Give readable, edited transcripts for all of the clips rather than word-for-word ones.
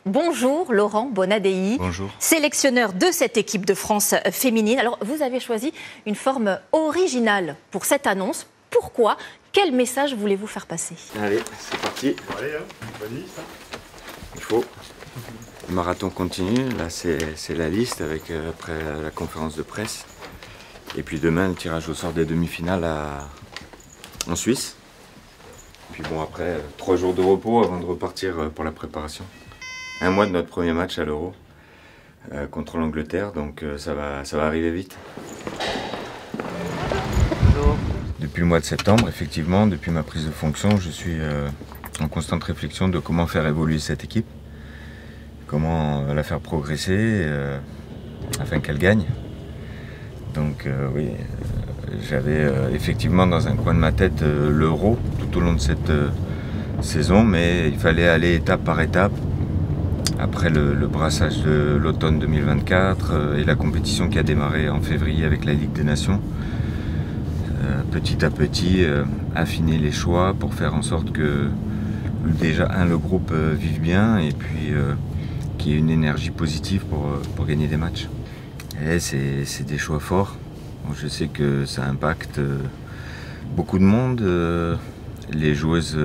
Bonjour Laurent Bonadei. Bonjour. Sélectionneur de cette équipe de France féminine. Alors vous avez choisi une forme originale pour cette annonce. Pourquoi? Quel message voulez-vous faire passer? Allez, c'est parti. Allez, vas-y, ça. Il faut. Le marathon continue. Là, c'est la liste avec après la conférence de presse. Et puis demain, le tirage au sort des demi-finales en Suisse. Puis bon, après, 3 jours de repos avant de repartir pour la préparation. 1 mois de notre premier match à l'Euro contre l'Angleterre, donc ça va arriver vite. Depuis le mois de septembre, effectivement, depuis ma prise de fonction, je suis en constante réflexion de comment faire évoluer cette équipe, comment la faire progresser afin qu'elle gagne. Donc oui, j'avais effectivement dans un coin de ma tête l'Euro tout au long de cette saison, mais il fallait aller étape par étape. Après le brassage de l'automne 2024 et la compétition qui a démarré en février avec la Ligue des Nations, petit à petit affiner les choix pour faire en sorte que déjà le groupe vive bien et puis qu'il y ait une énergie positive pour gagner des matchs. Et c'est des choix forts. Bon, je sais que ça impacte beaucoup de monde, les joueuses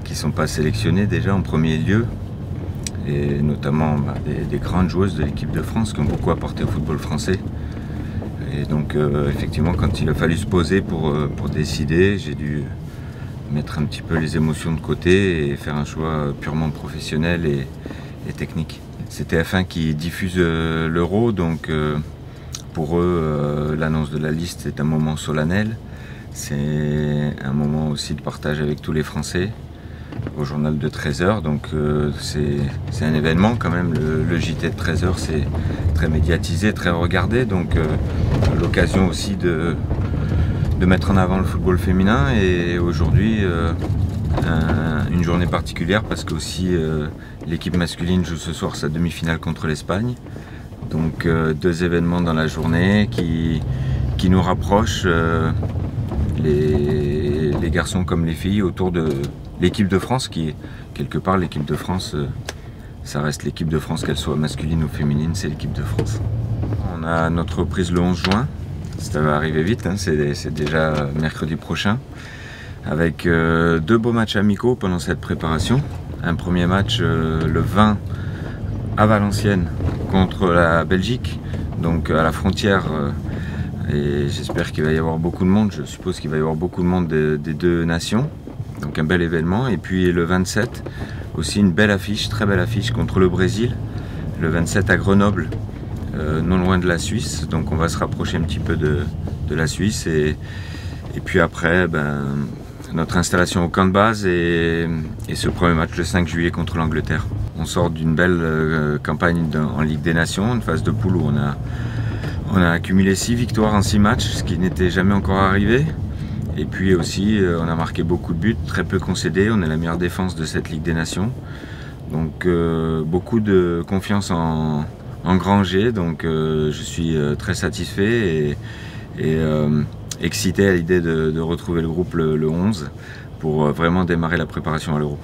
qui ne sont pas sélectionnées déjà en premier lieu, et notamment des grandes joueuses de l'équipe de France qui ont beaucoup apporté au football français. Et donc effectivement, quand il a fallu se poser pour décider, j'ai dû mettre un petit peu les émotions de côté et faire un choix purement professionnel et technique. C'est TF1 qui diffuse l'Euro, donc pour eux, l'annonce de la liste est un moment solennel. C'est un moment aussi de partage avec tous les Français au journal de 13h, donc c'est un événement quand même. Le JT de 13h, c'est très médiatisé, très regardé, donc l'occasion aussi de mettre en avant le football féminin. Et aujourd'hui une journée particulière parce que aussi l'équipe masculine joue ce soir sa demi-finale contre l'Espagne, donc 2 événements dans la journée qui nous rapprochent, les garçons comme les filles, autour de l'équipe de France, qui est quelque part l'équipe de France, ça reste l'équipe de France, qu'elle soit masculine ou féminine, c'est l'équipe de France. On a notre reprise le 11 juin, ça va arriver vite, hein, c'est déjà mercredi prochain, avec 2 beaux matchs amicaux pendant cette préparation. Un premier match le 20 à Valenciennes contre la Belgique, donc à la frontière, et j'espère qu'il va y avoir beaucoup de monde, je suppose qu'il va y avoir beaucoup de monde des 2 nations. Donc un bel événement. Et puis le 27, aussi une belle affiche, très belle affiche contre le Brésil. Le 27 à Grenoble, non loin de la Suisse. Donc on va se rapprocher un petit peu de la Suisse. Et puis après, notre installation au camp de base et ce premier match le 5 juillet contre l'Angleterre. On sort d'une belle campagne en Ligue des Nations, une phase de poule où on a accumulé 6 victoires en 6 matchs, ce qui n'était jamais encore arrivé. Et puis aussi, on a marqué beaucoup de buts, très peu concédés. On est la meilleure défense de cette Ligue des Nations. Donc beaucoup de confiance engrangée. Donc je suis très satisfait et excité à l'idée de retrouver le groupe le 11 pour vraiment démarrer la préparation à l'Euro.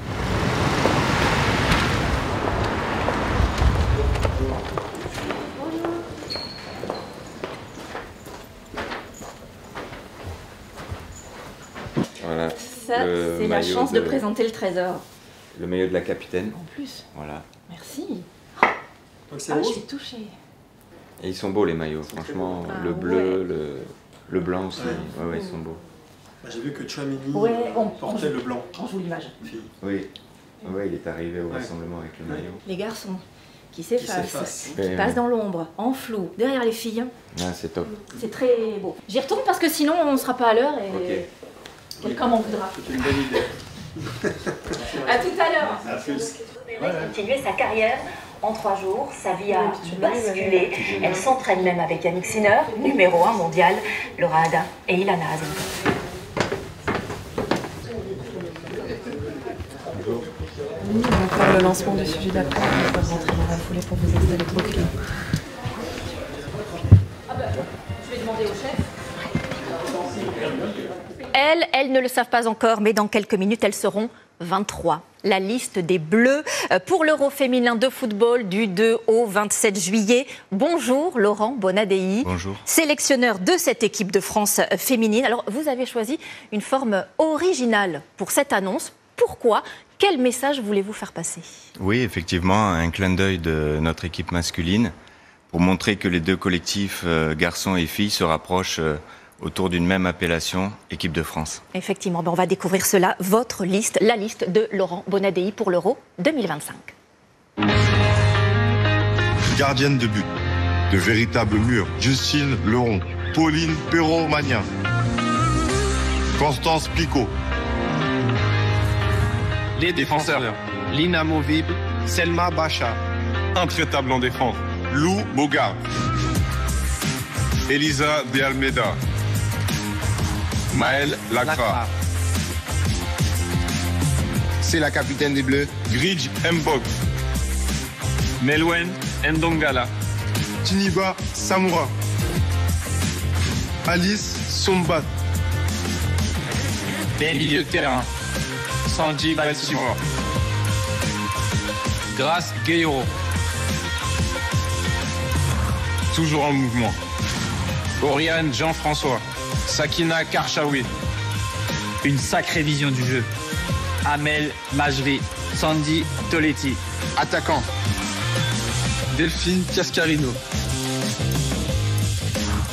Voilà, Ça, c'est la chance de présenter le trésor. Le maillot de la capitaine. En plus. Voilà. Merci. Donc c'est Ah, je rose. suis touchée. Et ils sont beaux les maillots, franchement. Ah, le bleu, ouais. le blanc aussi. Ouais. Ouais, ils sont beaux. J'ai vu que Chouamini on portait le blanc. joue l'image. Oui. Ouais, il est arrivé au rassemblement avec le maillot. Les garçons qui s'effacent, qui Ouais, passent ouais. dans l'ombre, en flou, derrière les filles. Ah, c'est top. C'est très beau. J'y retourne parce que sinon on ne sera pas à l'heure et Ok. quelqu'un m'en voudra. C'est une bonne idée. À tout à l'heure. À plus. Continuer sa carrière en 3 jours. Sa vie a basculé. Elle s'entraîne même avec Yannick Sinner, numéro 1 mondial, Laura Hadin et Ilana Azenko. On va faire le lancement du sujet d'après. On va rentrer dans la foulée pour vous installer tranquille. Je vais demander au chef. Elles ne le savent pas encore, mais dans quelques minutes, elles seront 23. la liste des Bleus pour l'Euro féminin de football du 2 au 27 juillet. Bonjour Laurent Bonadei. Bonjour. Sélectionneur de cette équipe de France féminine. Alors vous avez choisi une forme originale pour cette annonce. Pourquoi ? Quel message voulez-vous faire passer ? Oui, effectivement, un clin d'œil de notre équipe masculine pour montrer que les deux collectifs, garçons et filles, se rapprochent autour d'une même appellation, équipe de France. Effectivement, on va découvrir cela, votre liste, la liste de Laurent Bonadei pour l'Euro 2025. Gardienne de but, de véritables murs, Justine Leron, Pauline Perrault-Magnin, Constance Picot. Les défenseurs, l'inamovible Selma Bacha, Intraitable en défense, Lou Bogart, Elisa De Almeida, Maëlle Lacra, c'est la capitaine des Bleus, Gridge Mbok, Melwen Ndongala, Tiniba Samoura, Alice Sombat, milieu de terrain, Sanji Baltimore, Grace Gueyoro, toujours en mouvement, Oriane Jean-François, Sakina Karchaoui, une sacrée vision du jeu. Amel Majri, Sandy Toletti, attaquant, Delphine Cascarino,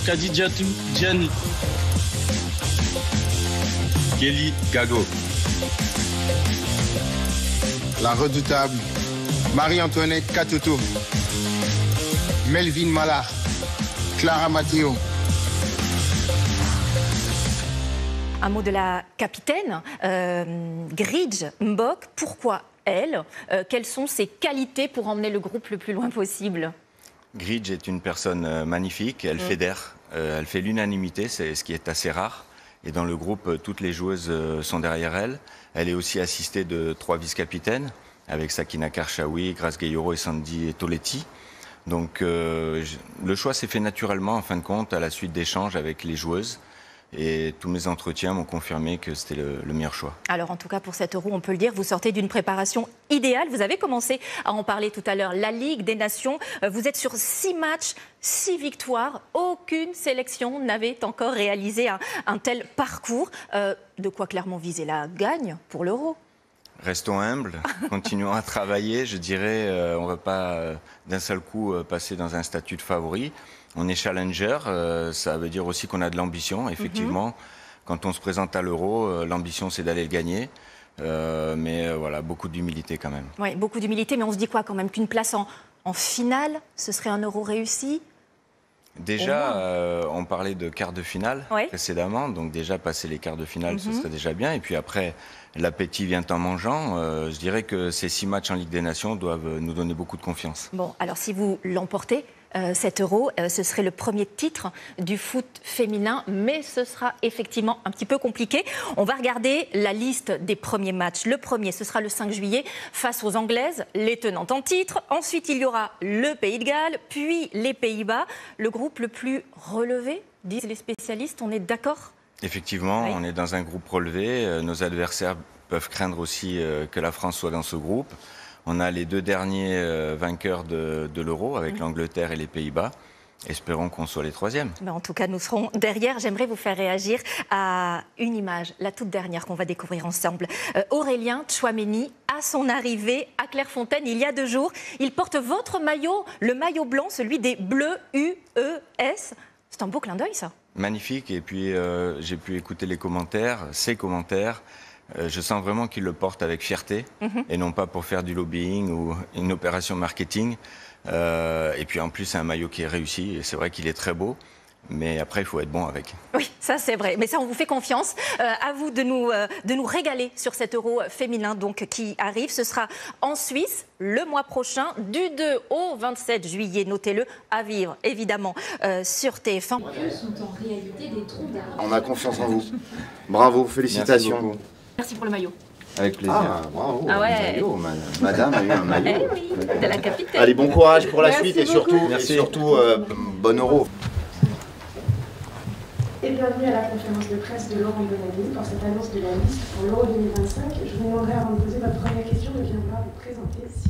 Khadijatou Diani, Kelly Gago, la redoutable Marie-Antoinette Katoto, Melvin Mallard, Clara Matteo. Un mot de la capitaine, Gridge Mbok. Pourquoi elle ? Quelles sont ses qualités pour emmener le groupe le plus loin possible ? Gridge est une personne magnifique, elle fédère, elle fait l'unanimité, c'est ce qui est assez rare. Et dans le groupe, toutes les joueuses sont derrière elle. Elle est aussi assistée de 3 vice-capitaines, avec Sakina Karchaoui, Grace Gueyoro et Sandy Toletti. Donc le choix s'est fait naturellement, en fin de compte, à la suite d'échanges avec les joueuses. Et tous mes entretiens m'ont confirmé que c'était le meilleur choix. Alors en tout cas pour cet Euro, on peut le dire, vous sortez d'une préparation idéale. Vous avez commencé à en parler tout à l'heure. La Ligue des Nations, vous êtes sur 6 matchs, 6 victoires. Aucune sélection n'avait encore réalisé un tel parcours. De quoi clairement viser la gagne pour l'Euro. Restons humbles, continuons à travailler. Je dirais, on ne va pas d'un seul coup passer dans un statut de favori. On est challenger, ça veut dire aussi qu'on a de l'ambition. Effectivement, quand on se présente à l'Euro, l'ambition c'est d'aller le gagner. Mais voilà, beaucoup d'humilité quand même. Oui, beaucoup d'humilité, mais on se dit quoi quand même ? Qu'une place en finale, ce serait un Euro réussi ? Déjà, on parlait de quart de finale précédemment, donc déjà passer les quarts de finale, ce serait déjà bien. Et puis après, l'appétit vient en mangeant. Je dirais que ces 6 matchs en Ligue des Nations doivent nous donner beaucoup de confiance. Bon, alors si vous l'emportez, cet Euro, ce serait le premier titre du foot féminin, mais ce sera effectivement un petit peu compliqué. On va regarder la liste des premiers matchs. Le premier, ce sera le 5 juillet face aux Anglaises, les tenantes en titre. Ensuite, il y aura le Pays de Galles, puis les Pays-Bas. Le groupe le plus relevé, disent les spécialistes, on est d'accord ? Effectivement, on est dans un groupe relevé. Nos adversaires peuvent craindre aussi que la France soit dans ce groupe. On a les 2 derniers vainqueurs de l'Euro avec l'Angleterre et les Pays-Bas. Espérons qu'on soit les 3e. Ben en tout cas, nous serons derrière. J'aimerais vous faire réagir à une image, la toute dernière qu'on va découvrir ensemble. Aurélien Tchouaméni, à son arrivée à Clairefontaine il y a 2 jours, il porte votre maillot, le maillot blanc, celui des Bleus UES. C'est un beau clin d'œil, ça. Magnifique. Et puis, j'ai pu écouter les commentaires, ses commentaires. Je sens vraiment qu'il le porte avec fierté et non pas pour faire du lobbying ou une opération marketing. Et puis en plus, c'est un maillot qui est réussi et c'est vrai qu'il est très beau. Mais après, il faut être bon avec. Oui, ça c'est vrai. Mais ça, on vous fait confiance. À vous de nous régaler sur cet Euro féminin donc, qui arrive. Ce sera en Suisse le mois prochain, du 2 au 27 juillet. Notez-le, à vivre évidemment sur TF1. Sont en réalité des trous d'air. On a confiance en vous. Bravo, félicitations. Merci pour le maillot. Avec plaisir. Ah, bravo. Ah ouais. Maillot, madame a eu un maillot. Oui, de la capitaine. Allez, bon courage pour la suite beaucoup. et surtout bon Euro. et bienvenue à la conférence de presse de Laurent Bonamy pour cette annonce de la liste pour l'Euro 2025. Je vous demanderai avant de poser votre première question de bien vouloir vous présenter.